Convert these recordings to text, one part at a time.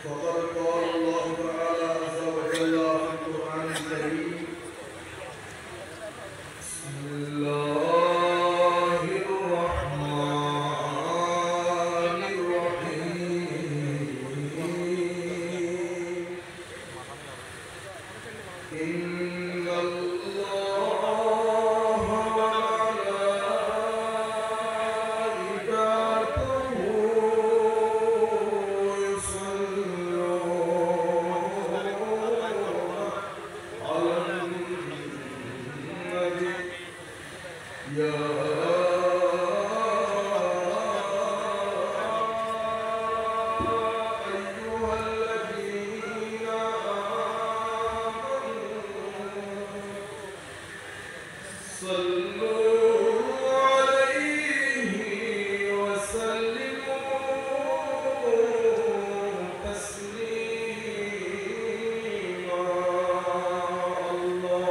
وقد قال الله تعالى عز وجل في القرآن الكريم بسم الله الرحمن الرحيم إن الله وملائكته يصلون على النبي يا أيها الذين صلوا عليه وسلموا تسليما اللهم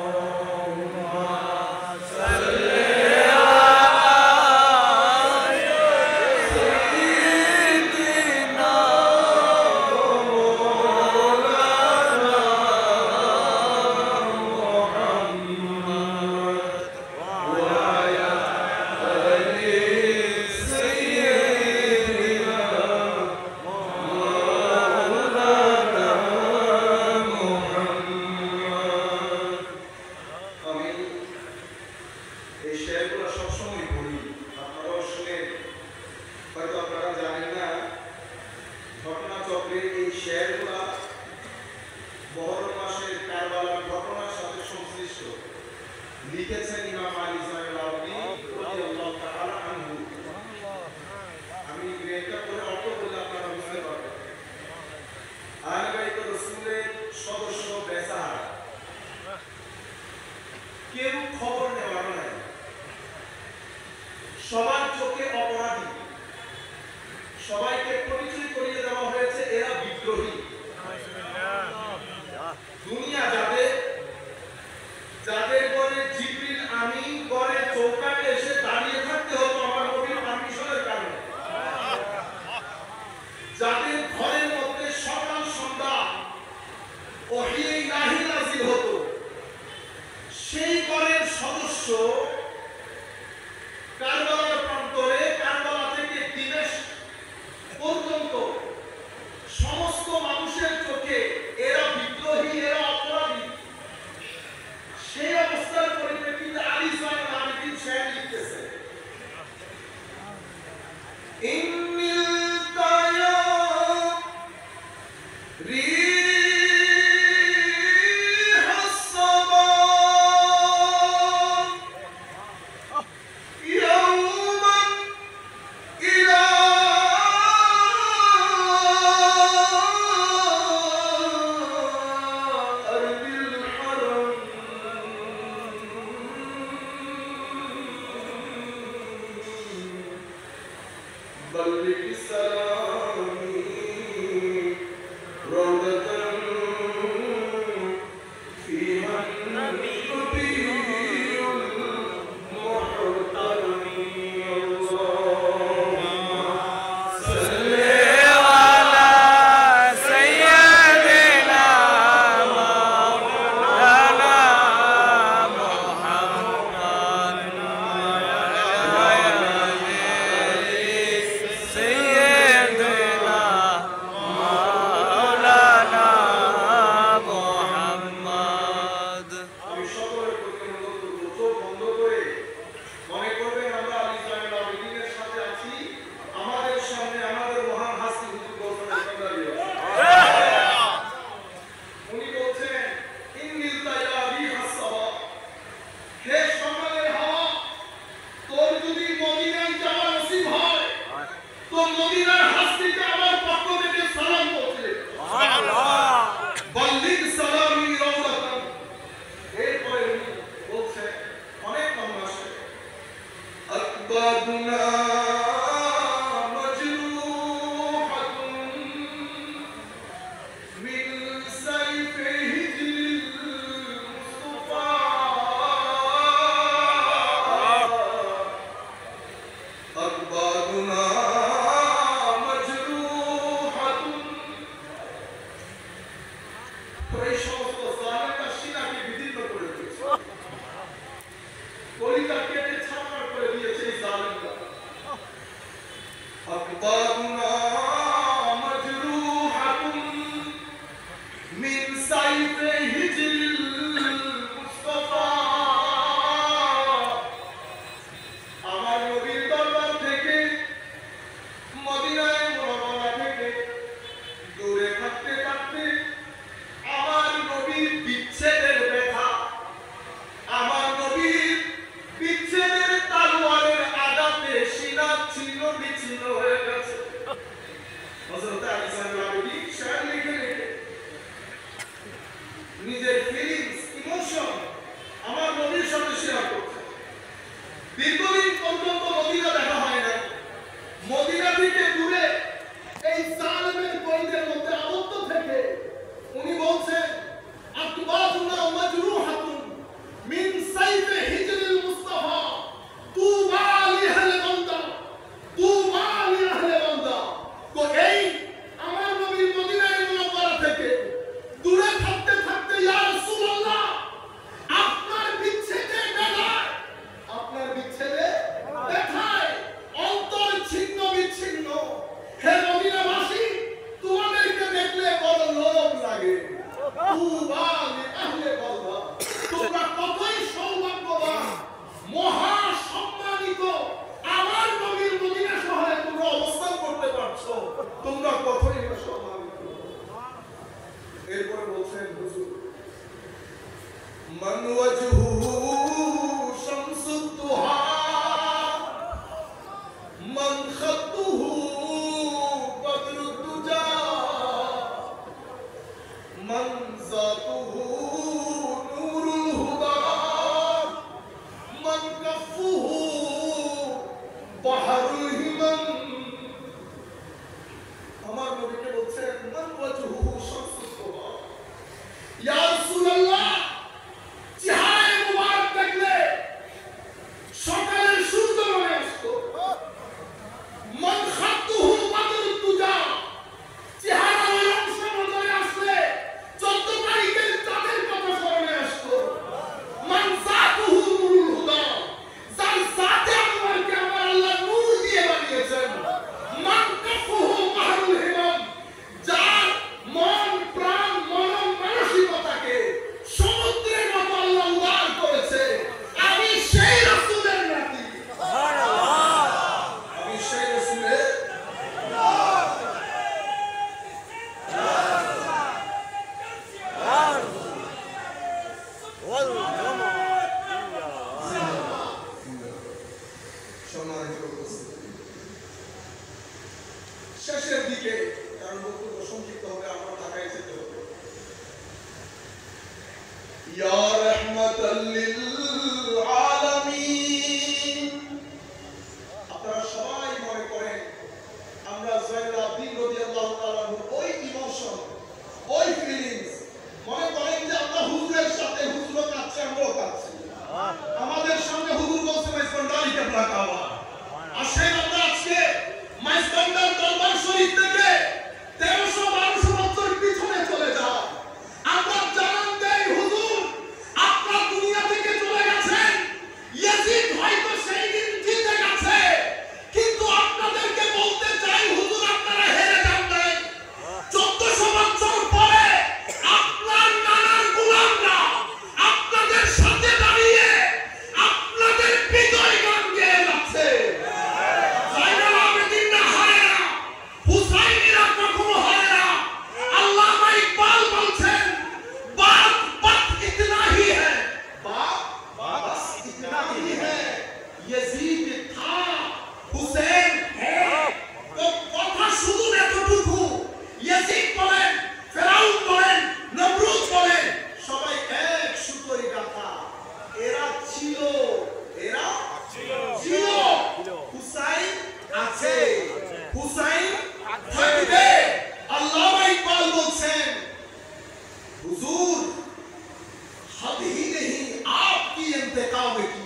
صل এই শেয়ারগুলো সবসময় পড়ি, আপনারাও শুনেন। হয়তো আপনারা জানেন না, ঘটনাচক্রে এই শেয়ারগুলো মহরম মাসের কারবালার ঘটনার সাথে সংশ্লিষ্ট। লিখেছেন ইমাম আলী ইসমাইল আওয়ালি রাদিয়াল্লাহু তাআলা আনহু। আমি এটা পড়ে অর্থ বললে আপনারা বুঝতে পারবেন। আহলে বাইত রাসূলের সদস্য বেচারা কেউ খবর নেওয়ার নাই, সবার চোখে অপরাধী, সবাইকে পরিচয় করিয়ে দেওয়া হয়েছে এরা বিদ্রোহী। দুনিয়া যাদের ঘরে জিবরিল আমিন করে চৌকাঠে এসে দাঁড়িয়ে থাকতে হতো আমার নবীর পারমিশনের কারণে, যাদের ঘরের মধ্যে সকাল সন্ধ্যা ওহী ইলাহি নাযিল হতো, সেই ঘরের সদস্য কারবালার প্রান্তরে, কারবালা থেকে দিমেশক পর্যন্ত সমস্ত মানুষের চোখে এরা বিদ্রোহী, এরা অপরাধী। সেই অবস্থার পরিপ্রেক্ষিতে আলী ইসমাইল আবিদিন শেয়ার লিখতেছে بلغ سلامي روضة فيها النبي المحترم اللهم صل على سيدنا مولانا محمد سيدنا أكبادنا مجروحة من سيف هجر المصطفى আমার নবীর দরবার থেকে মদিনায় মুনাওয়ারা থেকে দূরে থাকতে থাকতে আমার নবীর বিচ্ছেদের ব্যথা, আমার নবীর বিচ্ছেদের তলোয়ারের আঘাতে সিনা ছিন্ন বিচ্ছিন্ন হয়ে গেছে। হযরত আলী সাল্লাল্লাহু আলাইহি ওয়াসাল্লাম লিখে নিজের ফিলিংস ইমোশন আমার নবীর সাথে শেয়ার করছে। দীর্ঘদিন পর্যন্ত মদিনা দেখা হয় না, মদিনা থেকে দূরে এই জালেমের কয়েদের মধ্যে আবদ্ধ থেকে উনি বলছেন আকবাদুনা মাজরুহাতুন মিন সাইফে হিজরিল মুস্তাফা তুবা লিআহলে বান্দা, তুবা লিআহলে বান্দা। তো এই আমার নবী মদিনায় মুনাওয়ারা থেকে দূরে থাকতে থাকতে ইয়া রাসূলুল্লাহ আপনার বিচ্ছেদে ব্যথায়, আপনার বিচ্ছেদে ব্যথায় অন্তর ছিন্ন বিচ্ছিন্ন, হে মদিনাবাসী তোমাদেরকে দেখলে বড় লোভ লাগে। তুবা লিআহলে বান্দা, তোমরা কতই সৌভাগ্যবান, মহা সম্মানিত, আমার নবীর মদিনা শহরে তোমরা অবস্থান করতে পারছো, তোমরা কতই না সম্মানিত। এরপরে বলছেন হুজুর মান ওয়াজহুহু শামসুদ দুহা মান খাতুহু বদরুদ দুজা মান যাতুহু নূরুল হুদা মান কাফুহু বাহরুল হিমান। আমার নবীকে বলছেন মান ওয়াজহুহু শামসুদ দুহা, ইয়া রাসূলুল্লাহ চেহারায় মুবারক দেখলে সকালের সূর্য মনে আসতো। মান খাতুহু বদরুদ দুজা, চেহারা অংশ নজরে আসলে 14 তারিখের চাঁদের কথা স্মরণে আসতো। মান যাতুহু নূরুল হুদা, যার জাতে আমাকে আমার আল্লাহ নূর দিয়ে বানিয়েছেন। মান কাফুহু বাহরুল হিমান, যার মন প্রাণ মনন মানসিকতাকে সমুদ্রের মতো আল্লাহ উদার করেছে। আমি সেই রাসূলের নাতি, আমি সেই রাসূলের সম্মানিত উপস্থিতি। শেষের দিকে কারণ বক্তব্য সংক্ষিপ্ত হবে, আমার ঢাকায় যেতে হবে। ইয়া রাহমাতাল লিল আলামিন, আপনারা সবাই মনে করেন আমরা জয়নুল আবদিন রাদিয়াল্লাহু তাআলা ওই ইমোশন, ওই ফিলিংস মনে করেন যে আমরা হুজুরের সাথে, হুজুরও কাছে আমরাও কাছে। আমাদের সামনে হুজুর বলছে মাইজবান্ডারি কেবলা কাবা। আসেন আমরা আজকে মাইজবান্ডার দরবার শরীফ থেকে 1300-1200 বছর পিছনে চলে যাই। আমরা জানান দেই হুজুর আপনারা দুনিয়া থেকে চলে গেছেন, ইয়াজিদ হয়তো সেই দিন জিতে গেছে, কিন্তু আপনাদেরকে বলতে চাই হুজুর আপনারা হেরে যান নাই। 1400 বছর পরে আপনার নানার গোলামরা আপনাদের সাথে দাঁড়িয়ে আপনাদের বিজয় গান গেয়ে যাচ্ছে। জাইনুল আবেদিনরা হারে না, হুসাইনিরা কখনো হারে না। আল্লামা ইকবাল বলছেন বাত বাত ইতনা হি হ্যায়, বাত বাস ইতনা হি হ্যায়, ইয়াজিদ থা হুসেন হ্যায়। তো কথা শুধু এতটুকু, ইয়াজিদ বলেন, ফেরাউন বলেন, নমরুদ বলেন, সবাই এক সুতোয় গাঁথা। এরা ছিল, এরা ছিল, হুসাইন আছে, হুসাইন থাকবে। আল্লামা ইকবাল বলছেন হুজুর हद ही नहीं आपकी इंतकाम की,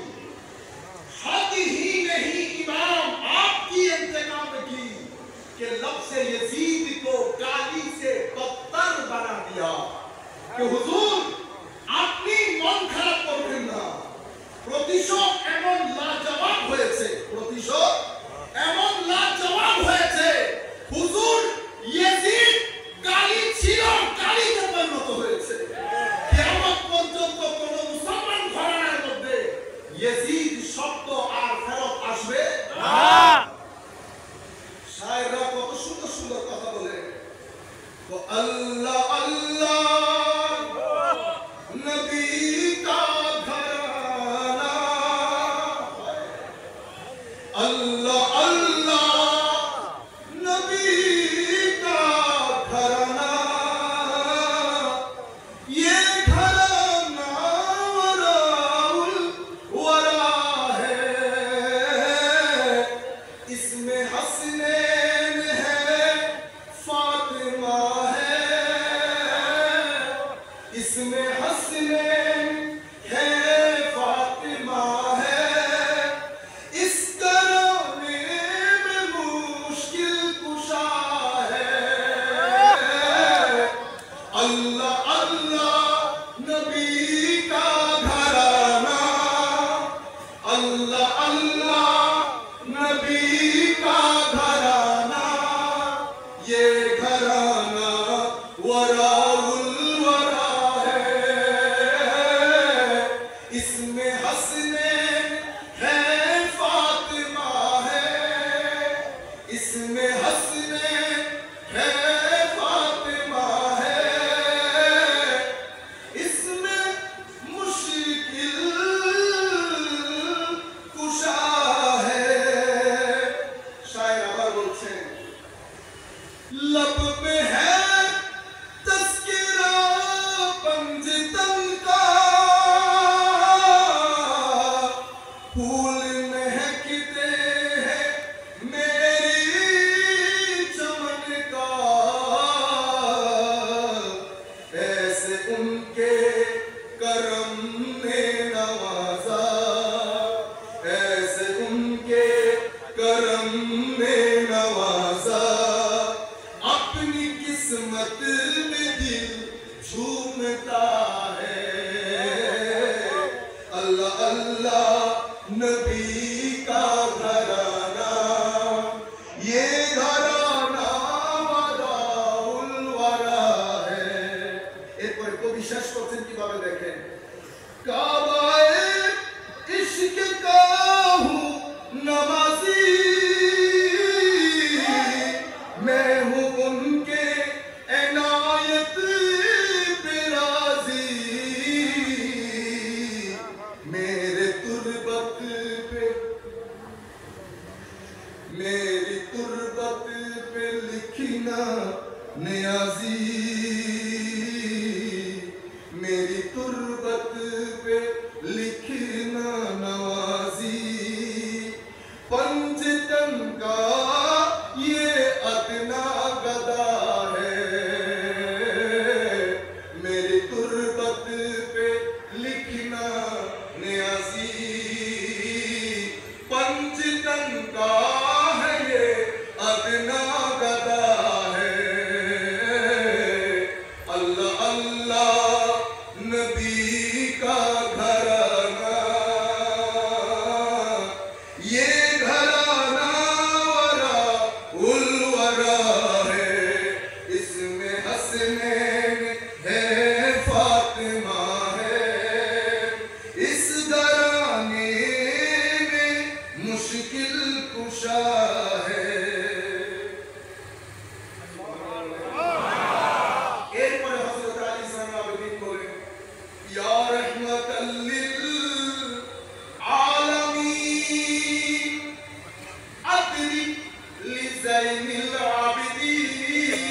हद ही नहीं इमाम आपकी इंतकाम की, कि लफ्ज़ यजीद को गाली से बदतर बना दिया। कि हुजूर আপনি মন খারাপ করবেন না, প্রতিশোধ এমন লাজবাব হয়েছে, প্রতিশোধ এমন লাজবাব হয়েছে इसमें हंसने है फातिमा है, इसमें मुश्किल कुशा है। शायर आবার বলছেন लब पे है तस्किरा पंजतन का, फूल महकते हैं मेरी चमन का, ऐसे उनके करम ने नवाजा, ऐसे उनके करम ने नवाजा, अपनी किस्मत में दिल झूमता है। अल्लाह अल्लाह नबी का घराना, ये घराना वदाउल वरा है। এরপরে কবি শেষ করছেন কিভাবে দেখেন, কাবায়ে इश्क का हूँ नमाजी, मैं हूँ उनके इनायत पे राजी, मेरे तुर्बत पे, मेरी तुर्बत पे लिखना नियाजी, मेरी तुर्बत पे लिखना नवाजी, पंजतन का ये अदना गदा है, मेरी तुर्बत पे लिखना नियाजी, पंजतन का है ये अदना गदा है। अल्लाह अल्लाह नबी का घराना, ये घराना वरा उल वरा है, इसमें हसनैन है फातिमा है, इस घराने में मुश्किल कुशा है। এরপরে হযরত আলী সাল্লাল্লাহু আলাইহি বলেন, ইয়া রাহমাতাল লিল আলামিন আদরিক লিজাইনিল আবিদিন,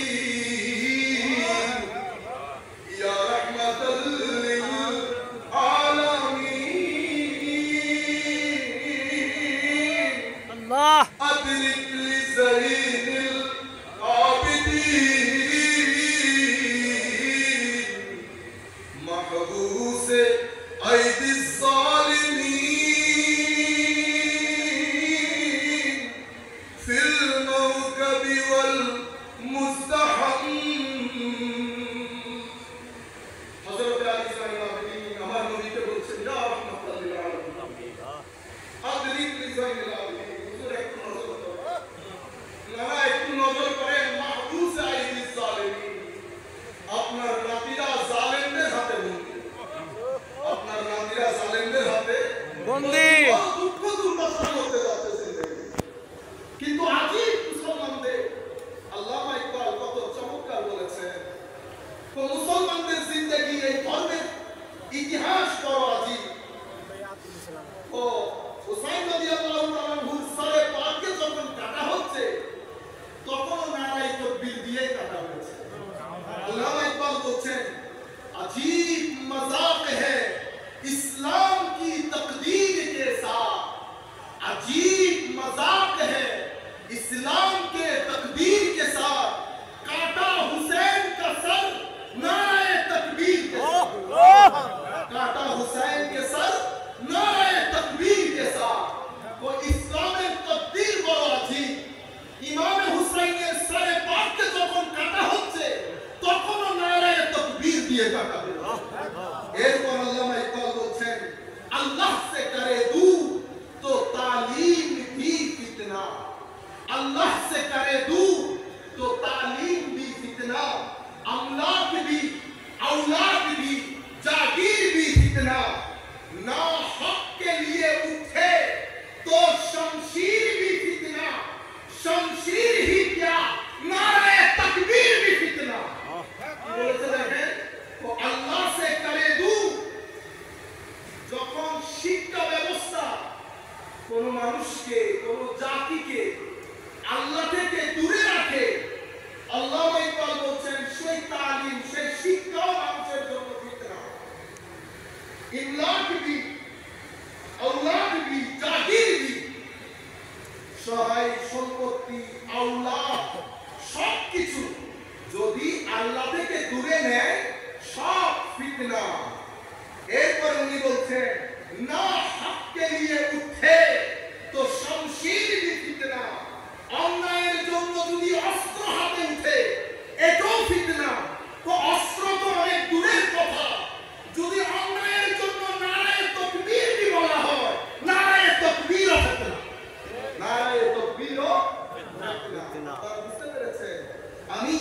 ইয়া রাহমাতাল লিল আলামিন আল্লাহ أدرك لزين العابدين، محبوس أيدي الظالمين، في الموكب والمزدحم। حضرت علي زين العابدين আমার নবীকে বলছেন, ইয়া রাহমাতাল লিল আলামিন أدرك لزين العابدين, একটু নজর করেন, মাহবুস আইদি জালিমিন, আপনার নাতিরা জালেমদের হাতে বন্দী, আপনার নাতিরা জালেমদের হাতে বন্দী। দুঃখ দুর্দশা করতে যাচ্ছে জিন্দেগি। কিন্তু আজই মুসলমানদের আল্লামা ইকবাল কত চমৎকার বলেছেন, তো মুসলমানদের জিন্দেগি এই ধর্মের ইতিহাস বড় আজীব। ও হুসাইন রাদিয়াল্লাহু তাআলা আনহুর সারে পাককে যখন কাটা হচ্ছে তখন নারায়ে তাকবীর দিয়ে কাটা হয়েছে। আল্লামা ইকবাল বলছেন, अजीब मजाक है इस्लाम की तकदीर के साथ, अजीब मजाक है इस्लाम के तकदीर के साथ, काटा हुसैन का सर नाराये तकबीर के साथ, काटा हुसैन के सर नाराये तकबीर के साथ। वो इस्लामेर तकदीर बড় अजीब। ইমাম হুসাইনের সরে পাককে যখন কাটা হচ্ছে তখনও নারায়ে তাকবীর দিয়ে কাটা হচ্ছে। এরপর আল্লামা ইকবাল বলছেন, আল্লাহ से करे दूर तो तालीम भी फितना, अल्लाह से करे दूर तो तालीम भी फितना, अमलाक भी औलाद भी जागीर भी फितना, ना हक के लिए उठे तो शमशीर भी फितना, शमशीर সম্পত্তি, আওলাদ, সবকিছু যদি আল্লাহ থেকে দূরে নেয় সব ফিতনা। এরপরে উনি বলছেন না হককে নিয়ে উঠে তো শমশির भी ফিতনা, অন্যায়ের জন্য যদি অস্ত্র হাতে উঠে এটাও ফিতনা। তো অস্ত্র তো অনেক দূরের কথা, যদি অন্যায়ের জন্য নারায়ে তাকবীর भी বলা হয়, নারায়ে তাকবীরও ফিতনা, নারায়ে তাকবীরও ফিতনা। আপনারা বুঝতে পেরেছেন? আমি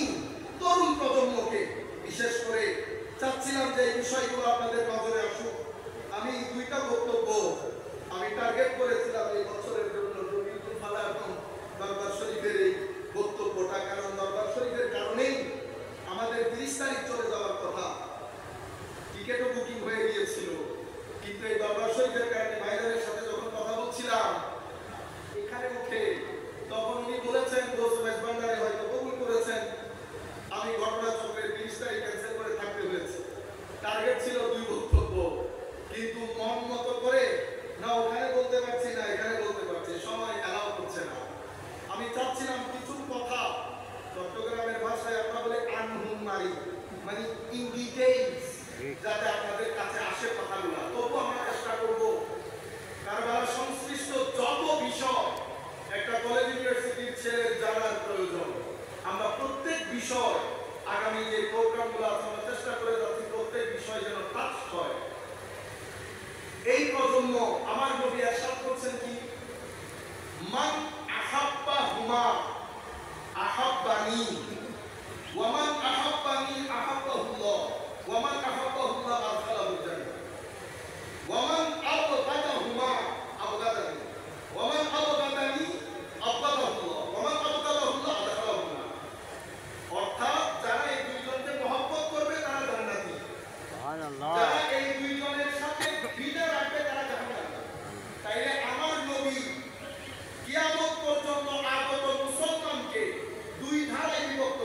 তরুণ প্রজন্মকে বিশেষ করে চাচ্ছিলাম যে এই বিষয়গুলো আপনাদের নজরে আসুক। আমি দুইটা বক্তব্য আমি টার্গেট করেছিলাম এই বছরের জন্য, রবিউল ফালা এবং দরবার শরীফের এই বক্তব্যটা, কারণ দরবার শরীফের কারণেই আমাদের 30 তারিখ চলে যাওয়ার কথা, টিকিটও বুকিং হয়ে গিয়েছিল, কিন্তু এই দরবার শরীফের কারণে ভাইদের সাথে যখন কথা বলছিলাম এখানে উঠে, তখন উনি বলেছেন দোস্ত মেজবান্ডারে হয়তো কবুল করেছেন, আমি ঘটনাচক্রের 30 তারিখ ক্যান্সেল করে থাকতে হয়েছে। টার্গেট ছিল 2 বক্তব্য, কিন্তু মন মতো করে না ওখানে বলতে পারছি না এখানে বলতে পারছি, সময় এলাও করছে না। আমি চাচ্ছিলাম কিছু কথা চট্টগ্রামের ভাষায় আমরা বলি আনহুম মারি, মানে ইন ডিটেইলস, যাতে আপনাদের কাছে আসে কথাগুলো। তবু আমরা চেষ্টা করব কারবালা সংশ্লিষ্ট যত বিষয় একটা কলেজ ইউনিভার্সিটির ছেলের জানার প্রয়োজন, আমরা প্রত্যেক বিষয় আগামী যে প্রোগ্রামগুলো আছে আমরা চেষ্টা করে যাচ্ছি প্রত্যেক বিষয় যেন টাচ হয়। এই প্রজন্ম আমার নবী ইরশাদ করছেন কি, মান আহাব্বা হুমা আহাব্বানি ওয়া মান আহাব্বানি আহাব্বাহুল্লাহ ওয়া মান আহাব্বাহুল্লাহ আদখালাহুল জান্নাহ ওয়া মান আবগাদাহুমা আবগাদানি ওয়া মান আবগাদানি আবগাদাহুল্লাহ ওয়া মান আবগাদাহুল্লাহ আদখালাহুল নার। অর্থাৎ যারা এই দুইজনকে মহব্বত করবে তারা জান্নাতি, সুবহানাল্লাহ, যারা এই দুইজনের সাথে ঘৃণা রাখবে তারা জাহান্নামী। তাইলে আমার নবী কিয়ামত পর্যন্ত আগত মুসলমানকে দুই ধারায় বিভক্ত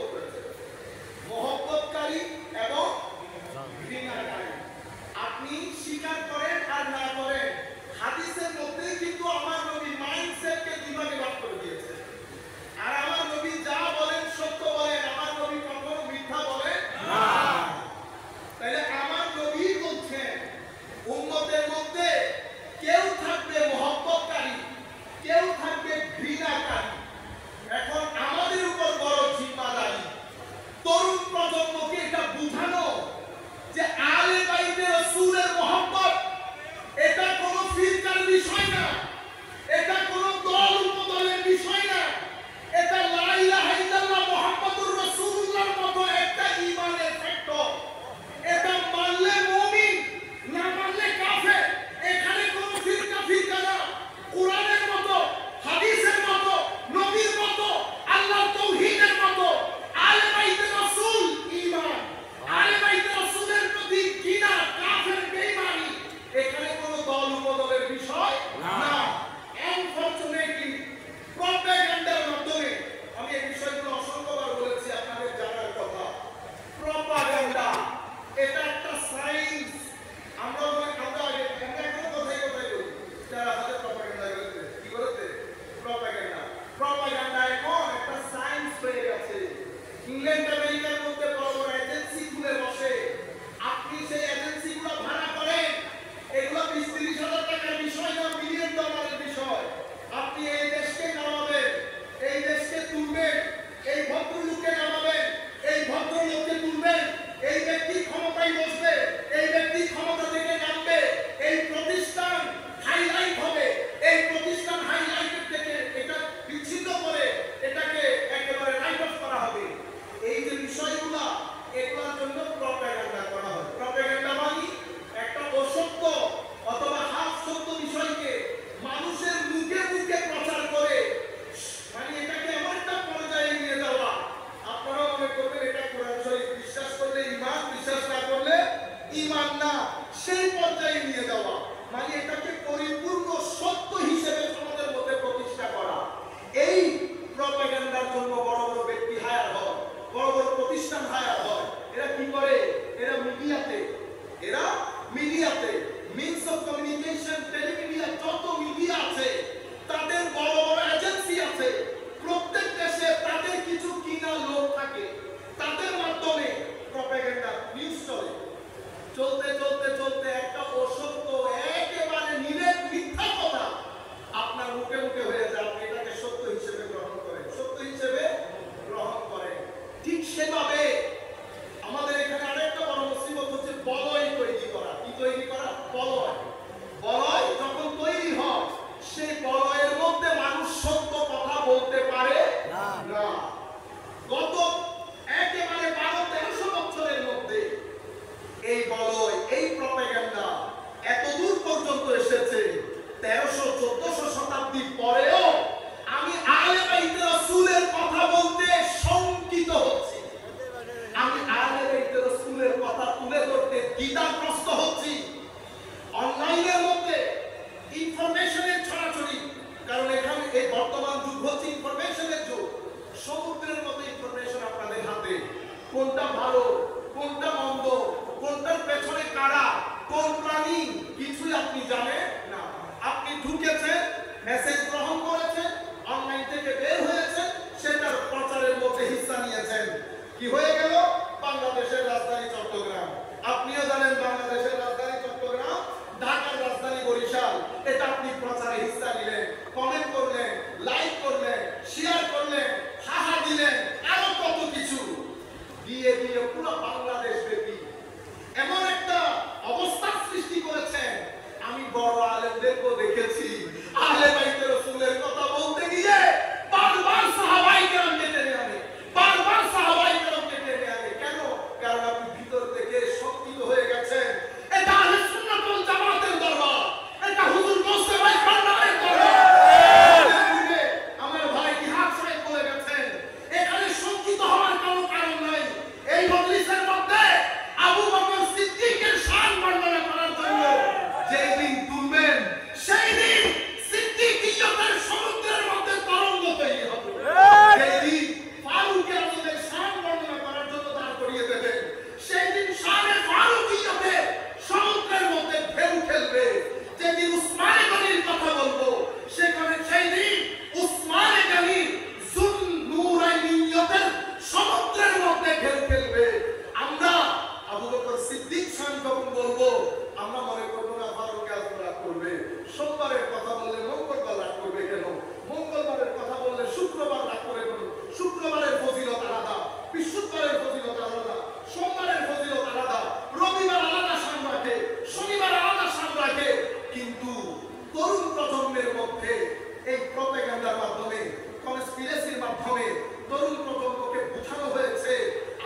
মাধ্যমে তরুণ প্রজন্মকে বোঝানো হয়েছে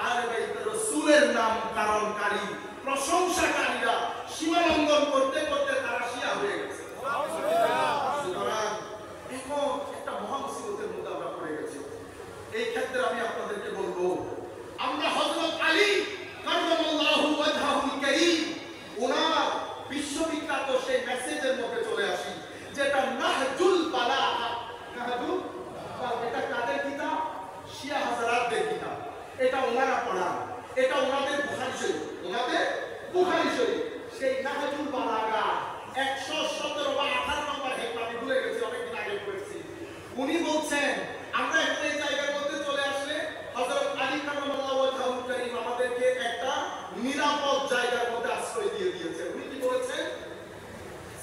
আহলে বাইত রাসূলের নাম কারণকারী প্রশংসাকারীরা সীমালঙ্ঘন করতে করতে তারা শিয়া হয়ে গেছে। সুতরাং এখন একটা মহা মুসিবতের মধ্যে আমরা পড়ে গেছি। এই ক্ষেত্রে আমি আপনাদেরকে বলবো, আমরা হযরত আলী কাররামাল্লাহু ওয়াজহাহুল কারীম ওনার বিশ্ববিখ্যাত সেই মেসেজের মধ্যে চলে আসি, যেটা নাহজুল বালাগা। নাহজুল বালাগা এটা কাদের কিতাব? শিয়া হাজারাতদের কিতাব। এটা ওনারা পড়ান, এটা ওনাদের বুখারী শরীফ, ওনাদের বুখারী শরীফ। সেই নাহজুল বালাগা 117 বা 18 নম্বর হেকমত, আমি ভুলে গেছি, অনেকদিন আগে পড়েছি। উনি বলছেন আমরা এখন এই জায়গার মধ্যে চলে আসলে হযরত আলী কাররামাল্লাহু ওয়াজহাহুল কারীম আমাদেরকে একটা নিরাপদ জায়গার মধ্যে আশ্রয় দিয়ে দিয়েছে। উনি কি বলেছেন?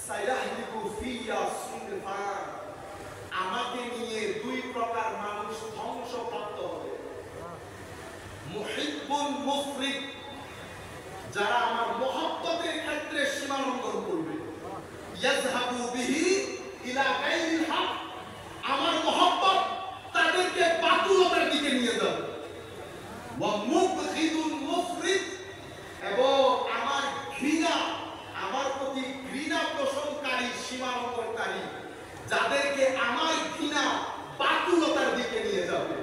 সাইয়াহলিকু ফিয়া সুনফান, আমাকে নিয়ে দুই প্রকার মানুষ ধ্বংসপ্রাপ্ত হবে। মুহিব্বুন মুফরিদ, যারা আমার মহব্বতের ক্ষেত্রে সীমালঙ্ঘন করবে। ইয়াযহাবু বিহি ইলা গায়রিল হক, আমার মহব্বত তাদেরকে বাতুলতার দিকে নিয়ে যাবে। ওয়া মুবগিদুন মুফরিদ, এবং আমার ঘৃণা, আমার প্রতি ঘৃণা পোষণকারী সীমালঙ্ঘনকারী, যাদেরকে আমার ঘৃণা বাতুলতার দিকে নিয়ে যাবে।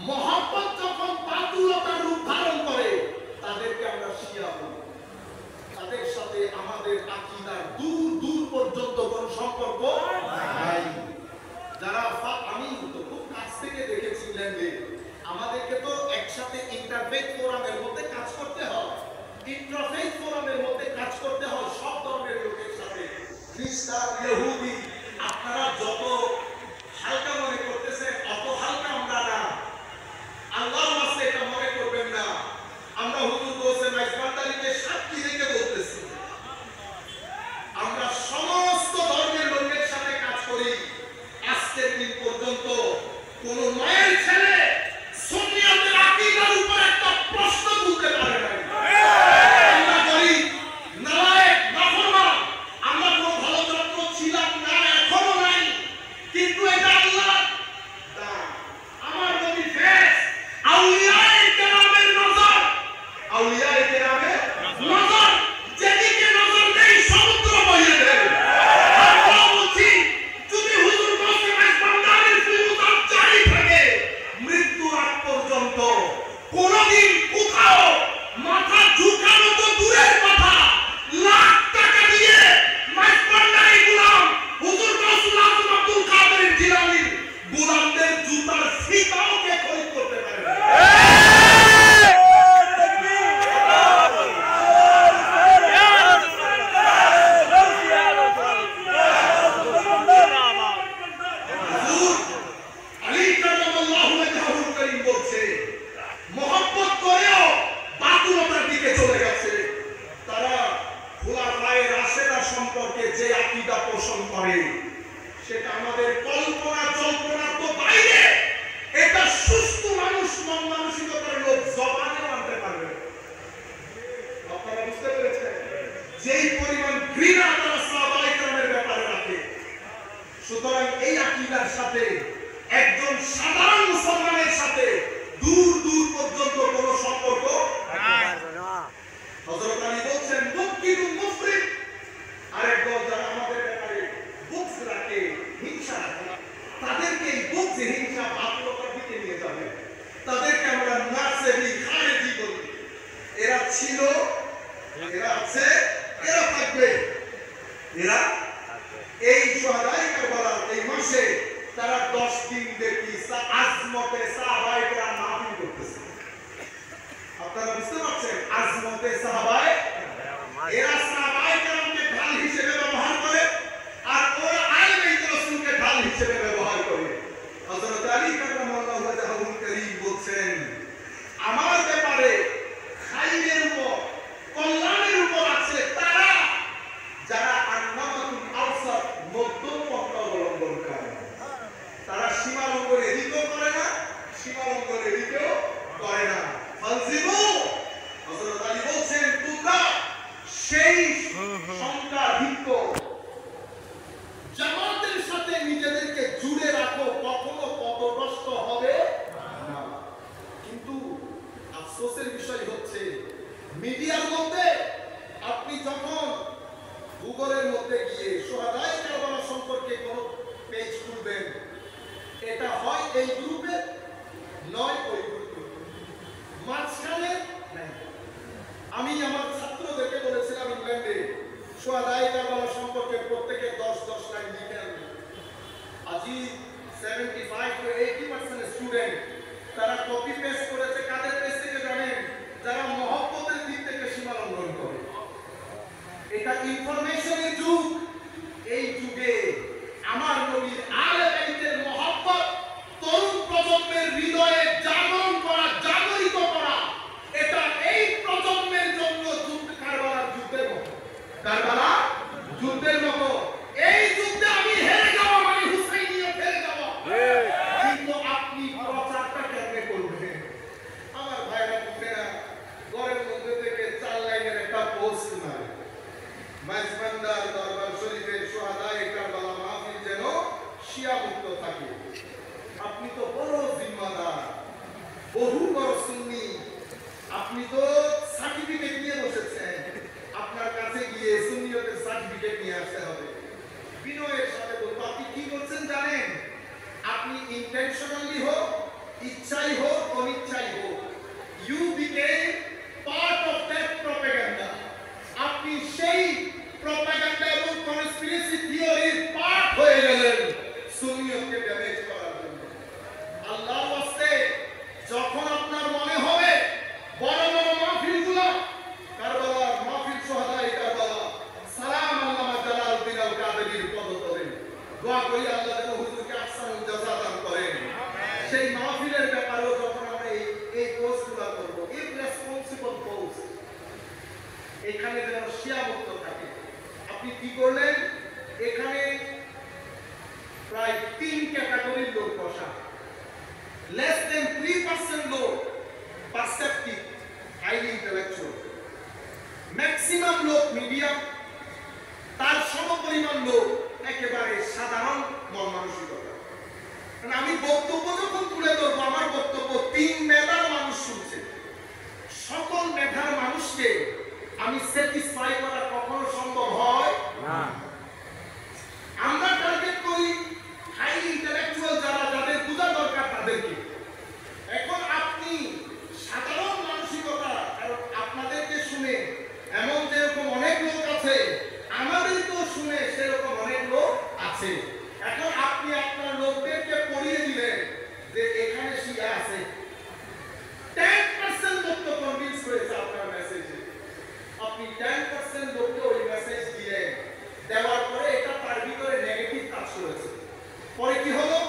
মহব্বত যখন বাতুলতার রূপ ধারণ করে তাদেরকে আমরা শিয়া বলি। তাদের সাথে আমাদের আকীদার দূর দূর পর্যন্ত কোনো সম্পর্ক নাই। যারা আমি তো খুব কাছ থেকে দেখেছি ল্যান্ডে, আমাদেরকে তো একসাথে ইন্টারফেথ ফোরামের মধ্যে কাজ করতে হয়। ইন্টারফেথ ফোরামের মধ্যে কাজ করতে হয় সব ধর্মের লোকের সাথে, খ্রিস্টান, ইহুদি। আপনারা যত হালকা মনে করতেছেন অত হালকা আমরা না। আল্লাহর ওয়াস্তে এটা মনে করবেন না। আমরা হুজুর গোসে মাইজবান্দারিকে সাক্ষী রেখে বলতেছি, আমরা সমস্ত ধর্মের লোকের সাথে কাজ করি। আজকের দিন পর্যন্ত কোন মায়ের ছেলে সুন্নিয়তের আকীদার উপর একটা প্রশ্ন তুলতে পারে না। আমরা করি নালায়েক, নাফরমান, আমরা কোনো ভালো ছাত্র ছিলাম না, এখনো নাই, কিন্তু এটা আল্লাহ দান। আমার নবী ফেস আউলিয়ায়ে কেরামের নজর, আউলিয়ায়ে কেরামের নজর, যেদিকে নজর দেই সমুদ্র বহিয়ে দেয়। আমরা বলছি যদি হুজুর গোসে মাইজবান্দারির ফিরুজাত জারি থাকে মৃত্যুর আগ পর্যন্ত, কোনদিন কোথাও মাথা ঝুঁকানো তো দূরের কথা, লাখ টাকা দিয়ে মাইজবান্দারি গোলাম হুজুর গৌসুল আজম আব্দুল কাদের জিলানীর গোলামদের জুতার ফিতাও কে খরিদ করতে পারে না। সেটা আমাদের কল্পনা জল্পনার তো বাইরে। এটা সুস্থ মানুষ, মন মানসিকতার লোক জবানে মানতে পারবে। আপনারা বুঝতে পেরেছেন যেই পরিমাণ ঘৃণা তারা সাহাবায়ে কেরামের ব্যাপারে রাখে। সুতরাং এই আকীদার সাথে একজন সাধারণ মুসলমানের সাথে দূর দূর পর্যন্ত কোনো সম্পর্ক নাই। হযরত আলী বলছেন মুবগিদুন মুফরিদ, আরেক দল যারা আমাদের ব্যাপারে বুকস রাখে, হিংসা রাখে, তাদেরকে এই বুকস হিংসা বাতুলতার দিকে নিয়ে যাবে। তাদেরকে আমরা নাসেবি খারেজি বলি। এরা ছিল, এরা আছে, এরা থাকবে। এরা এই শুহাদায়ে কারবালার এই মাসে তারা 10 দিন দেখি আজমতে সাহাবায়ে কেরাম মাহফিল করতেছে। আপনারা বুঝতে পারছেন আজমতে সাহাবায়ে, এরা সাহাবায়ে কেরামকে ঢাল হিসেবে ব্যবহার করে, আর ওরা আহলে বাইত রাসূলকে ঢাল হিসেবে ব্যবহার করে। হযরত আলী কাররামাল্লাহু ওয়াজহাহুল কারীম বলছেন আমার ব্যাপারে খাইরের উপর, কল্যাণের উপর আছে তারা যারা আন্নামাতুল আওসাত, মধ্যম পন্থা অবলম্বন করে। তারা সীমালঙ্ঘন এদিকেও করে না, সীমালঙ্ঘন এদিকেও করে না। ফালজিমু, হযরত আলী বলছেন তোমরা সেই সংখ্যাধিক্য জামাতের সাথে নিজেদেরকে জুড়ে রাখো, কখনো পথভ্রষ্ট হবে তারা কপি পেস্ট করেছে কাদের পেজ থেকে জানেন? যারা মহব্বতের দিক থেকে সীমা লঙ্ঘন করে। এটা ইনফরমেশনের যুগ। এই যুগে আমার নবীর আলে বাইতের মহব্বত তরুণ প্রজন্মের হৃদয়ে জাগরণ করা, জাগরিত করা, এটা এই প্রজন্মের জন্য যুদ্ধ, কারবালার যুদ্ধের মতো। কারবালার যুদ্ধের মতো। এই যুদ্ধে আমি হেরে যাওয়া মানে হুসাইনিয়ত হেরে যাওয়া। কিন্তু আপনি প্রচারটা কেমনে করবেন? আমার ভাইরা বোনেরা, ঘরের মধ্যে থেকে 4 লাইনের একটা পোস্ট মারে, মাইজবান্দার দরবার শরীফের সুহাদায়ে কারবালা মাহফিল যেন শিয়া মুক্ত থাকে। আপনি তো বড় জিম্মাদার, বহু বড় সুন্নি, আপনি তো সার্টিফিকেট নিয়ে বসেছেন। আপনার কাছে গিয়ে সুন্নিয়তের সার্টিফিকেট নিয়ে আসতে হবে। বিনয়ের সাথে বলবো, আপনি কি বলছেন জানেন? আপনি ইন্টেনশনালি হোক, ইচ্ছাই হোক, অনিচ্ছাই হোক, you become part of that propaganda. আপনি সেই প্রপাগান্ডা এবং কনস্পিরেসি থিওরির পার্ট হয়ে গেলেন সুন্নিয়তকে ড্যামেজ করার জন্য। আল্লাহর ওয়াস্তে যখন আপনার মনে হবে বড় বড় মাহফিলগুলো, কারবালার মাহফিল, সুহাদায়ে কারবালা, সালাম আল্লামা জালালউদ্দিন আল কাদেরীর পদতলে দোয়া করি আল্লাহ যেন হুজুরকে আহসানুল জাযা দান করেন। সেই মাহফিলের ব্যাপারেও যখন আমরা এই পোস্টগুলো করব, ইররেসপন্সিবল পোস্ট, এখানে যেন শিয়া মুক্ত থাকে। আপনি কি করলেন? এখানে প্রায় 3 ক্যাটাগরির লোক বসা। less than 3% লোক পারসেপটিভ, হাইলি ইন্টেলেকচুয়াল, ম্যাক্সিমাম লোক মিডিয়াম, তার সমপরিমাণ লোক একেবারে সাধারণ মন মানসিকতা। আমি বক্তব্য যখন তুলে ধরবো, আমার বক্তব্য 3 মেধার মানুষ শুনছে। সকল মেধার মানুষকে আমি স্যাটিসফাই করা কখনো সম্ভব হয় না। আমরা টার্গেট করি হাইলি ইন্টেলেকচুয়াল যারা, যাদের বোঝা দরকার তাদেরকে। এখন আপনি সাধারণ মানসিকতা, কারণ আপনাদেরকে শুনে এমন যেরকম অনেক লোক আছে, আমাদেরকেও শুনে সেরকম অনেক লোক আছে। এখন আপনি আপনার লোকদেরকে পড়িয়ে দিলেন যে এখানে শিয়া আছে, 10% লোক তো কনভিন্স হয়েছে আপনার মেসেজে। আপনি 10% লোককে ওই মেসেজ দিলেন, দেওয়ার পরে এটা তার ভিতরে নেগেটিভ কাজ করেছে। পরে কি হলো?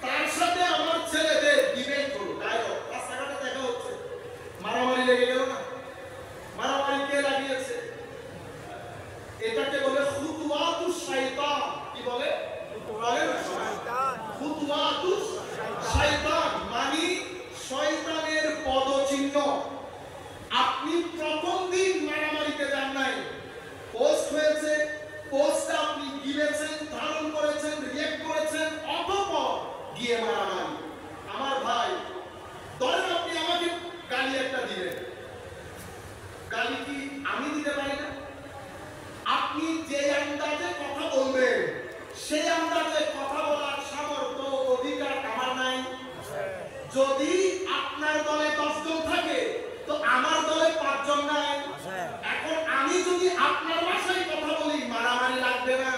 তার সাথে আমার ছেলেদের ডিবেট হলো, ডায়লগ, রাস্তাঘাটে দেখা হচ্ছে, মারামারি লেগে গেল না? মারামারি কে লাগিয়েছে? এটাকে বলে খুতুওয়াতুশ শাইতান। কি বলে? খুতুওয়াতুশ শাইতান, মানে শয়তানের পদচিহ্ন। আপনি প্রথম দিন মারামারিতে যান নাই, পোস্ট হয়েছে, পোস্টটা আপনি গিলেছেন, ধারণ করেছেন, রিয়েক্ট করেছেন, অতঃপর গিয়ে মারামারি। আমার ভাই, ধরেন আপনি আমাকে গালি একটা দিলেন, গালি কি আমি দিতে পারি না? আপনি যে আন্দাজে কথা বলবেন, সেই আন্দাজে কথা বলার সামর্থ্য, অধিকার আমার নাই। যদি আপনার দলে 10 জন থাকে, তো আমার দলে 5 জন নাই। এখন আমি যদি আপনার ভাষায় কথা বলি, মারামারি লাগবে না?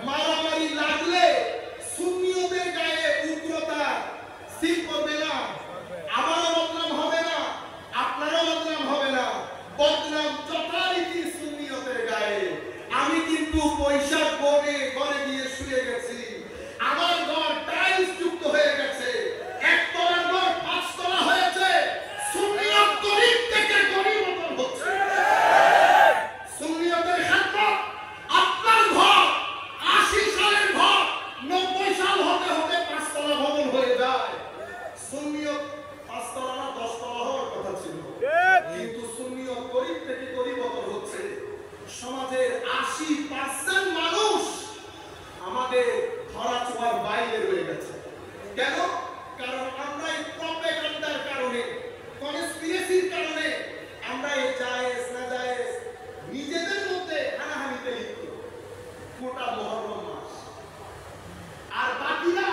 মারামারি লাগলে সুন্নিয়তের গায়ে উগ্রতা সিল করবে না? আমারও বদনাম হবে না, আপনারও বদনাম হবে না। বদনাম যথারীতি সুন্নিয়তের গায়ে। আমি কিন্তু পয়সা গনে ঘরে গিয়ে শুয়ে গেছি, আমার ঘর টাইলস যুক্ত হয়ে গেছে, একতলার ঘর 5 তলা হয়েছে। সুন্নিয়ত গরিব থেকে গরিবতর হচ্ছে। সুন্নিয়তের খাদমত, আপনার ঘর 80 সালের ঘর 90 সাল হতে হতে 5 তলা ভবন হয়ে যায়। সুন্নিয়ত 5 তলা না 10 তলা হওয়ার কথা ছিল, কিন্তু সুন্নিয়ত গরিব থেকে গরিবতর হচ্ছে। সমাজের 80% মানুষ আমাদের ধরাছোঁয়ার বাইরে রয়ে গেছে। কেন? কারণ আমরা এই প্রপাগান্ডার কারণে, কনস্পিরেসির কারণে আমরা এই জায়েজ না জায়েজ নিজেদের মধ্যে হানাহানিতে লিপ্ত। গোটা মুহররম মাস, আর বাকিরা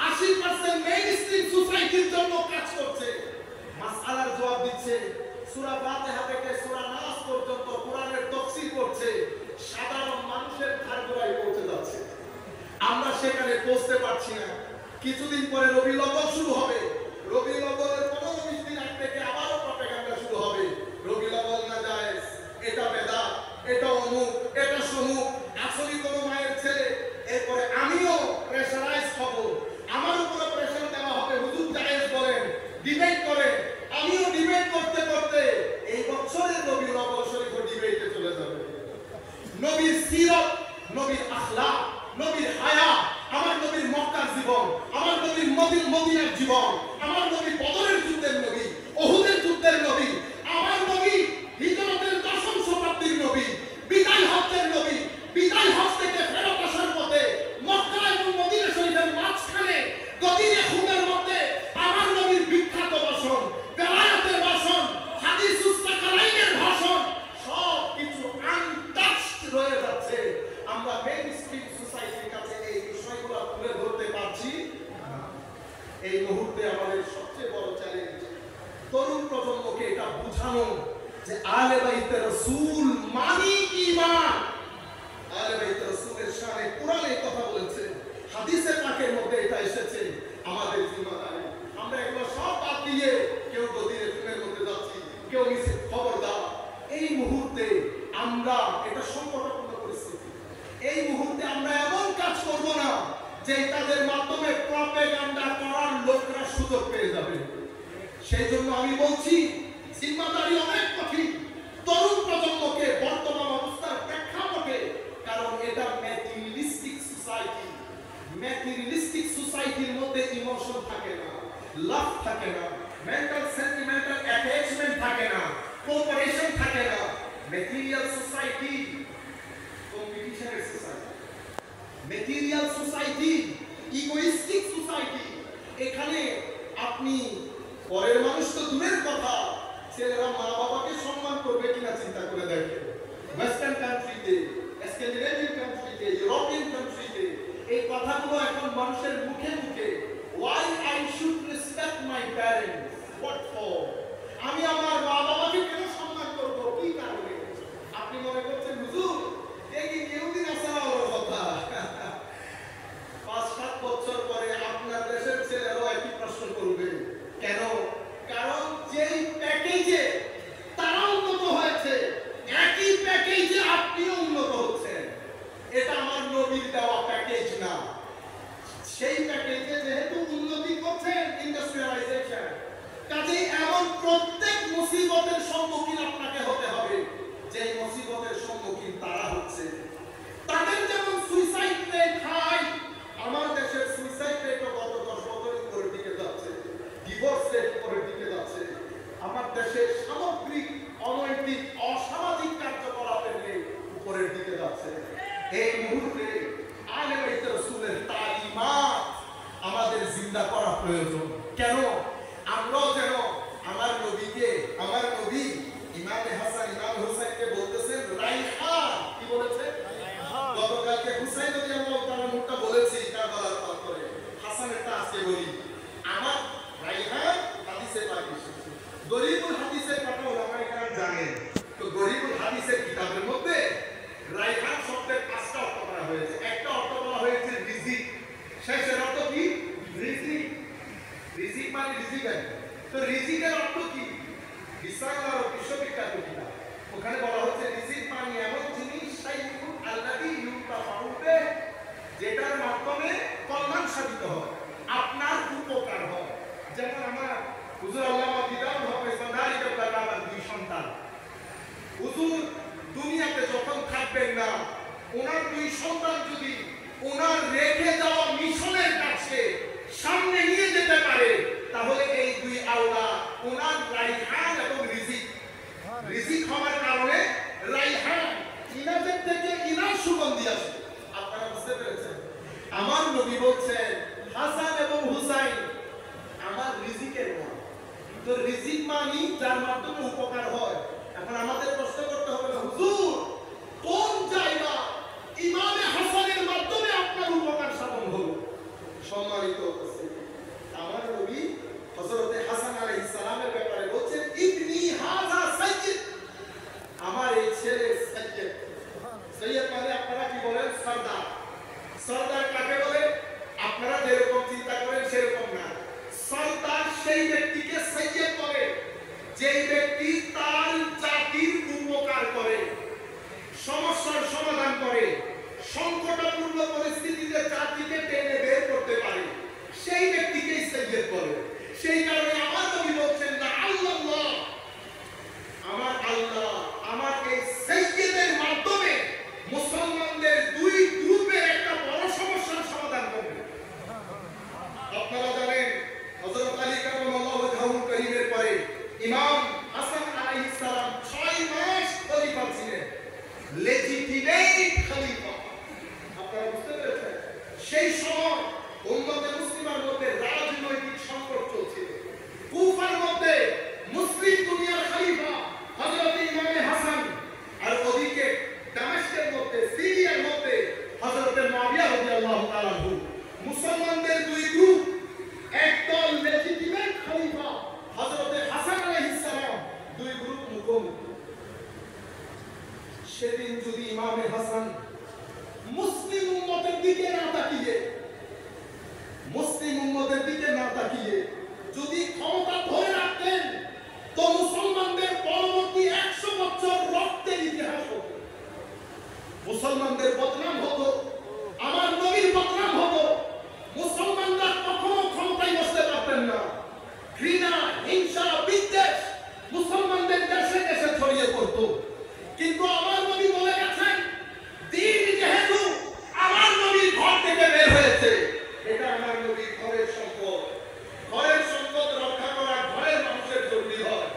80% মেইনস্ট্রিম সোসাইটির জন্য কাজ করছে, মাসআলার জবাব দিচ্ছে, সূরা ফাতিহা থেকে সূরা নাস পর্যন্ত কোরআনের তাফসীর করছে, সাধারণ মানুষের ধারগোড়ায় পৌঁছে যাচ্ছে। আমরা সেখানে পৌঁছতে পারছি না। কিছুদিন পরে রবিউল আউয়াল শুরু হবে, ডিবেট করে, আমিও ডিবেট করতে করতে এই বছরের নবীর নবল শরীফ ডিবেটে চলে যাবে। নবীর সিরাত, নবীর আখলাক, নবীর হায়া, আমার নবীর মক্কার জীবন, আমার নবীর মদিনার জীবন, আমার নবী বদরের যুদ্ধের নবী, উহুদের যুদ্ধের নবী, আমার নবী হিজরতের 10ম শতাব্দীর নবী, বিদায় হজ্জের নবী, বিদায় হজ থেকে ফেরত আসার পথে মক্কা এবং মদিনা শরীফের মাঝখানে গদিরে খুনের মধ্যে আমার নবীর বিখ্যাত ভাষণ, বেলায়েতের ভাষণ, হাদিসুস সাকালাইনের ভাষণ, সব কিছু আনটাচড রয়ে যাচ্ছে। আমরা মেইনস্ট্রিম সোসাইটির কাছে এই বিষয়গুলো তুলে ধরতে পারছি। এই মুহূর্তে আমাদের সবচেয়ে বড় চ্যালেঞ্জ তরুণ প্রজন্মকে এটা বোঝানো যে আহলে বাইতে রাসূল মানি ঈমান। আহলে বাইতে রাসূলের শানে কোরআন এই কথা বলেছে, হাদিসে পাকের মধ্যে এটা এসেছে। আমাদের জিম্মাদারি আমরা এগুলো সব বাদ দিয়ে কেউ গদিরে খুনের মধ্যে যাচ্ছি, কেউ মিছে খবরদার। এই মুহূর্তে আমরা, এটা সংকটাপন্ন পরিস্থিতি, এই মুহূর্তে আমরা এমন কাজ করব না যে কাজের মাধ্যমে প্রপাগান্ডা করার লোকরা সুযোগ পেয়ে যাবে। সেই জন্য আমি বলছি জিম্মাদারি অনেক কঠিন তরুণ প্রজন্মকে বর্তমান অবস্থার প্রেক্ষাপটে, কারণ এটা ম্যাটেরিয়ালিস্টিক সোসাইটি। ম্যাটেরিয়ালিস্টিক সোসাইটির মধ্যে ইমোশন থাকে না, লাভ থাকে না, মেন্টাল সেন্টিমেন্টাল অ্যাটাচমেন্ট থাকে না, কোঅপারেশন থাকে না। ম্যাটেরিয়াল সোসাইটি কম্পিটিশনের society, material society egoistic society. এখানে আপনি পরের মানুষ তো দূরের কথা, ছেলেরা মা বাবাকে সম্মান করবে কিনা চিন্তা করে দেখেন। ওয়েস্টার্ন কান্ট্রিতে, স্ক্যান্ডিনেভিয়ান কান্ট্রিতে, ইউরোপিয়ান কান্ট্রিতে এই কথাগুলো এখন মানুষের মুখে মুখে। Why I should respect my parents? What for? আমি আমার মা বাবাকে কেন সম্মান করব, কি কারণে? আপনি মনে করছেন হুজুর এই কি ইহুদি নাসারার কথা? 5-7 বছর পরে আপনার দেশের ছেলেরাও একই প্রশ্ন করবে। কেন? কারণ যেই প্যাকেজে তারা উন্নত হয়েছে, একই প্যাকেজে আপনিও উন্নত হচ্ছেন। এটা আমার নবীর দেওয়া প্যাকেজ না। সেই প্যাকেজে যেহেতু উন্নতি করছেন, ইন্ডাস্ট্রিয়ালাইজেশন, কাজেই এমন প্রত্যেক মুসিবতের সম্মুখীন আপনাকে হতে হবে যে মুসিবতের সম্মুখীন তারা হচ্ছে। তাদের যেমন সুইসাইড রেট হাই, আমার দেশের সুইসাইড রেটও গত 10 বছরের উপরের দিকে যাচ্ছে, ডিভোর্স রেট উপরের দিকে যাচ্ছে। আমার দেশের সামগ্রিক অনৈতিক অসামাজিক কার্যকলাপের রেট উপরের দিকে যাচ্ছে। এই মুহূর্তে আহলে বাইত রাসূলের তালিমাত আমাদের জিন্দা করা প্রয়োজন। কেন? আমরাও যেন আমার নবীকে, আমার নবী ইমামে হাসান ইমাম হুসাইনকে বলতেছেন রাইহান। কি বলেছে? গতকালকে হুসাইন রাদিয়াল্লাহু তাআলা মুখটা বলেছি কারবালার প্রান্তরে, হাসানেরটা আজকে বলি। আমার রাইহান হাদিসে পাক এসেছে, গরিবুল হাদিসের কথা ওলামায়ে কেরাম জানেন। তো গরিবুল হাদিসের কিতাবের মধ্যে রাইহান শব্দের 5টা অর্থ করা হয়েছে। একটা অর্থ বলা হয়েছে রিজিক, শেষের অর্থ কি? রিজিক। রিজিক মানে রিজিকান। তো রিজিকের অর্থ কি? বিশাল বিশ্ববিখ্যাত কিতাব, ওখানে বলা হচ্ছে রিজিক মানে এমন জিনিস শাইউন আল্লাযী ইউনতাফাউ বিহি, যেটার মাধ্যমে কল্যাণ সাধিত হয়, আপনার উপকার হয়। যেমন আমার হুজুর আল্লামা দিদারুল হক ইসলামী কেবলা আমার 2 সন্তান। হুজুর দুনিয়াতে যখন থাকবেন না, ওনার 2 সন্তান যদি ওনার রেখে যাওয়া মিশনের কাছে সামনে নিয়ে যেতে পারে, তাহলে এই 2 আওলাদ ওনার রাইহান এবং রিজিক। রিজিক হওয়ার কারণে রাইহান ইনাজের থেকে ইনার সুগন্ধি আসে। আপনারা বুঝতে পেরেছেন? আমার নবী বলছেন হাসান এবং হুসাইন আমার রিজিকের মা। তো রিজিক মানে যার মাধ্যমে উপকার হয়। এখন আমাদের প্রশ্ন করতে হবে, হুজুর কোন জায়গা ইমামে হাসানের মাধ্যমে আপনার উপকার সাধন হলো? সম্মানিত উপস্থিতি, আমার নবী হযরতে হাসান আলাইহিস সালামের ব্যাপারে বলছেন ইবনি হাযা সাইয়্যিদ, আমার এই ছেলে সাইয়্যিদ। সাইয়্যিদ মানে আপনারা কি বলেন? সরদার। সরদার কাকে বলে? আপনারা যেরকম চিন্তা করেন সেরকম না। সরদার সেই ব্যক্তিকে সাইয়্যিদ বলে যেই ব্যক্তি তার জাতির উপকার করে, সমস্যার সমাধান করে, সংকটাপূর্ণ পরিস্থিতিতে জাতিকে টেনে বের করতে পারে, সেই ব্যক্তিকেই সাইয়্যিদ বলে। সেই কারণে আমার মুসলমানদের বদনাম হতো, আমার নবীর বদনাম হতো, মুসলমানরা কখনো ক্ষমতায় বসতে পারতেন না। ঘৃণা, হিংসা, বিদ্বেষ মুসলমানদের দেশে দেশে ছড়িয়ে পড়তো। কিন্তু আমার নবী বলে গেছেন, দিন যেহেতু আমার নবীর ঘর থেকে বের হয়েছে, এটা আমার নবীর ঘরের সম্পদ। ঘরের সম্পদ রক্ষা করা ঘরের মানুষের জরুরি হয়।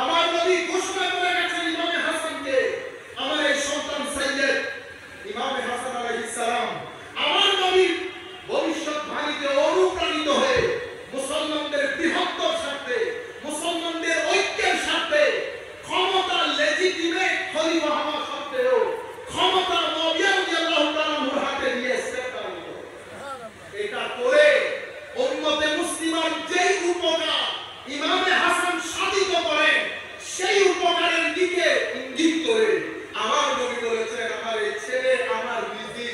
আমার নবী ঘোষণা করে গেছেন ইমামে হাসানকে, আমার এই সন্তান সাইয়্যেদ ইমামে হাসান আলাইহিস সালাম, আমার নবীর ভবিষ্যৎবাণীতে অনুপ্রাণিত হয়ে মুসলমানদের বৃহত্তর স্বার্থে, মুসলমানদের ঐক্যের স্বার্থে, ক্ষমতা লেজিটিমেট খলিফা হওয়া সত্ত্বেও ক্ষমতা নবী রাদিয়াল্লাহু তাআলা নূর হাতে নিয়ে ইস্তেগফার করত। এটা করে উম্মতে মুসলিমার যেই উপকার ইমামে হাসান সাধিত করেন, সেই উপকারের দিকে ইঙ্গিত করে আমার নবী বলেছেন, আমার এই ছেলে আমার রিজি,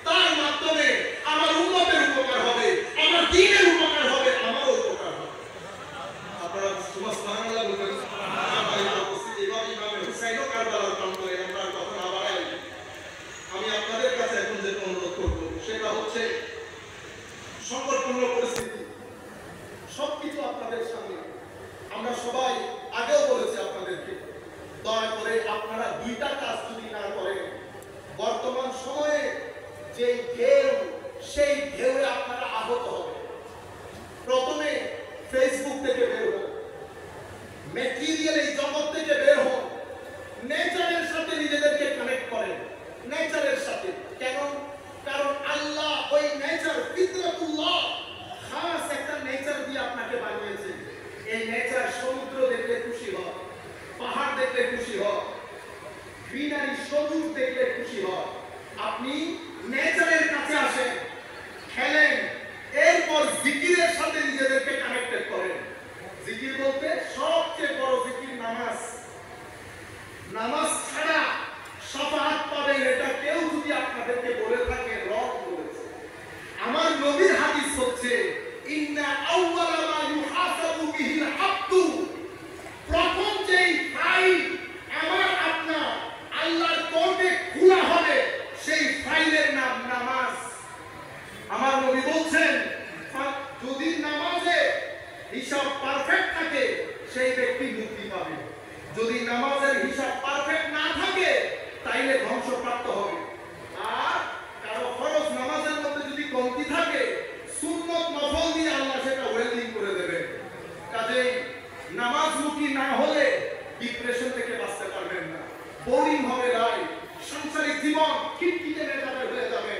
তার মাধ্যমে আমার উম্মতের উপকার হবে, আমার দ্বীনের উপকার হবে, আমারও উপকার হবে। আপনারা সুবহানাল্লাহ বলবেন। আমার এই উপস্থিত ইমামে হুসাইনও কারবালার প্রান্তরে, আমরা কথা না বাড়াই, আমি আপনাদের কাছে এখন যে অনুরোধ করব সেটা হচ্ছে, সংকটপূর্ণ পরিস্থিতি সবকিছু আপনাদের সামনে, আমরা সবাই আগেও বলেছি আপনাদেরকে, দয়া করে আপনারা দুইটা কাজ যদি না করেন, বর্তমান সময়ে যে ঢেউ, সেই ঢেউয়ে আপনারা আহত হবেন। প্রথমে ফেসবুক থেকে বের হন, ম্যাটেরিয়াল এই জগৎ থেকে বের হন, নেচারের সাথে নিজেদেরকে কানেক্ট করেন, নেচারের সাথে। কেন? কারণ আল্লাহ ওই নেচার, ফিতরাতুল্লাহ, খাস একটা নেচার দিয়ে আপনাকে বানিয়েছে। এই নেচার সমুদ্র দেখলে খুশি হয়, পাহাড় দেখলে খুশি হয়, গ্রিনারি সবুজ দেখলে খুশি হয়। আপনি নেচারের কাছে আসেন, খেলেন, এরপর জিকিরের সাথে নিজেদেরকে কানেক্টেড করেন। জিকির বলতে সবচেয়ে বড় জিকির নামাজ। নামাজ ছাড়া শাফাআত পাবেন, এটা কেউ যদি আপনাদেরকে বলে থাকে রব বলেছে। আমার নবীর হাদিস হচ্ছে, ইন্না আউওয়ালা মা ইউহাসাবু বিহিল আবদু, প্রথম যেই ফাইল আমার আপনার আল্লাহর কোর্টে খোলা হবে, সেই ফাইলের নাম নামাজ। আমার নবী বলছেন, যদি নামাজে হিসাব পারফেক্ট থাকে সেই ব্যক্তি মুক্তি পাবে, যদি নামাজের হিসাব পারফেক্ট না থাকে তাইলে ধ্বংসপ্রাপ্ত হবে। আর কারো ফরজ নামাজের মধ্যে যদি কমতি থাকে, সুন্নত নফল দিয়ে আল্লাহ সেটা ওয়েলডিং করে দেবে। কাজেই নামাজমুখী না হলে ডিপ্রেশন থেকে বাঁচতে পারবেন না, বোরিং হবে লাইফ, সাংসারিক জীবন খিটখিটে মেজাজের হয়ে যাবে।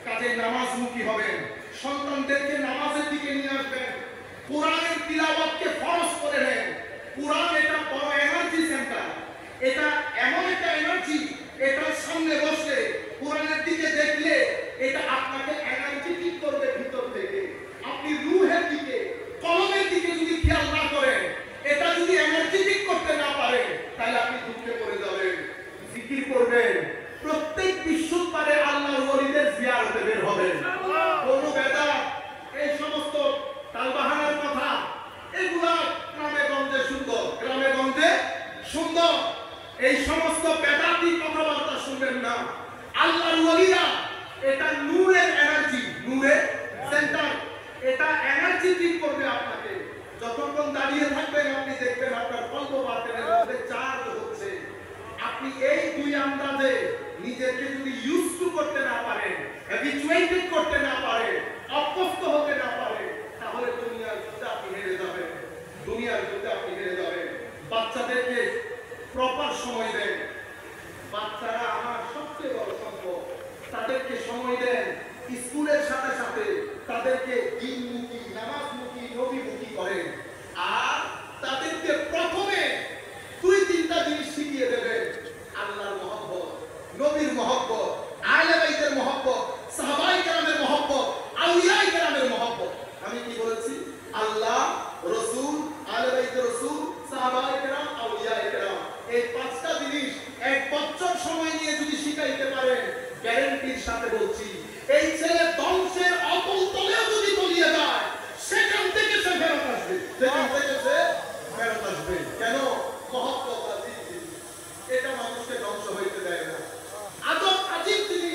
কাজেই নামাজমুখী হবেন, সন্তানদেরকে নামাজের দিকে নিয়ে আসবেন, কোরআনের তিলাওয়াতকে ফরজ করে নেন। কোরআন এটা বড় এনার্জি সেন্টার, এটা এমন একটা এনার্জি, এটার সামনে বসলে কোরআনের দিকে দেখলে এটা আপনাকে এনার্জেটিক করবে ভিতর থেকে। আপনি রূহের দিকে, কলমের দিকে যদি খেয়াল না করেন, এটা যদি এনার্জেটিক করতে না পারেন, তাহলে আপনি দুঃখে পড়ে যাবেন। জিকির করবেন, প্রত্যেক বিশুদ্ধবারে আল্লাহর ওলিদের জিয়ারতে বের হবেন। কোন বেদাত, এই সমস্ত তালবাহানার কথা, এগুলা গ্রামে গঞ্জে সুন্দর, গ্রামে গঞ্জে সুন্দর, এই সমস্ত বেদাতি কথাবার্তা শুনবেন না। আল্লাহর ওলিরা এটা নূরের এনার্জি, নূরের সেন্টার, এটা এনার্জি ঠিক করবে আপনাকে। যতক্ষণ দাঁড়িয়ে থাকবেন আপনি দেখবেন আপনার কল্প বাতেনের মধ্যে চার্জ হচ্ছে। আপনি এই দুই আন্দাজে নিজেকে যদি ইউজ টু করতে না পারেন, হ্যাবিচুয়েটেড করতে না পারেন, অভ্যস্ত হতে না পারেন, তাহলে দুনিয়ার যুদ্ধে আপনি হেরে যাবেন, দুনিয়ার যুদ্ধে আপনি হেরে যাবেন। বাচ্চাদেরকে প্রপার সময় দেন, বাচ্চারা আমার সবচেয়ে বড় সম্পদ, তাদেরকে সময় দেন। স্কুলের সাথে সাথে তাদেরকে দিনমুখী, নামাজমুখী, নবীমুখী করেন। আর তাদেরকে প্রথমে দুই তিনটা জিনিস শিখিয়ে দেবেন, আল্লাহর মহব্বত, নবীর মহব্বত, আহলে বাইতের মহব্বত, সাহাবায়ে কেরামের মহব্বত, আউলিয়ায়ে কেরামের মহব্বত। আমি কি বলেছি? আল্লাহ, রাসূল, আহলে বাইত রাসূল, সাহাবায়ে কেরাম, আউলিয়ায়ে কেরাম, এই পাঁচটা জিনিস এক বছর সময় নিয়ে যদি শিখাইতে পারেন, গ্যারান্টির সাথে বলছি, এই ছেলে ধ্বংসের অতল তলেও যদি তলিয়ে যায়, সেখান থেকে সে ফেরত আসবে, সেখান থেকে সে ফেরত আসবে। কেন? মহব্বত আজিব জিনিস, এটা মানুষকে ধ্বংস হইতে দেয় না। আদব আজিব জিনিস,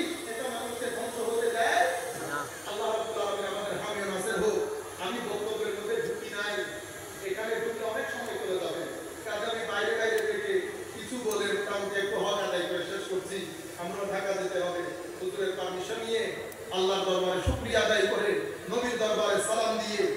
দিয়ে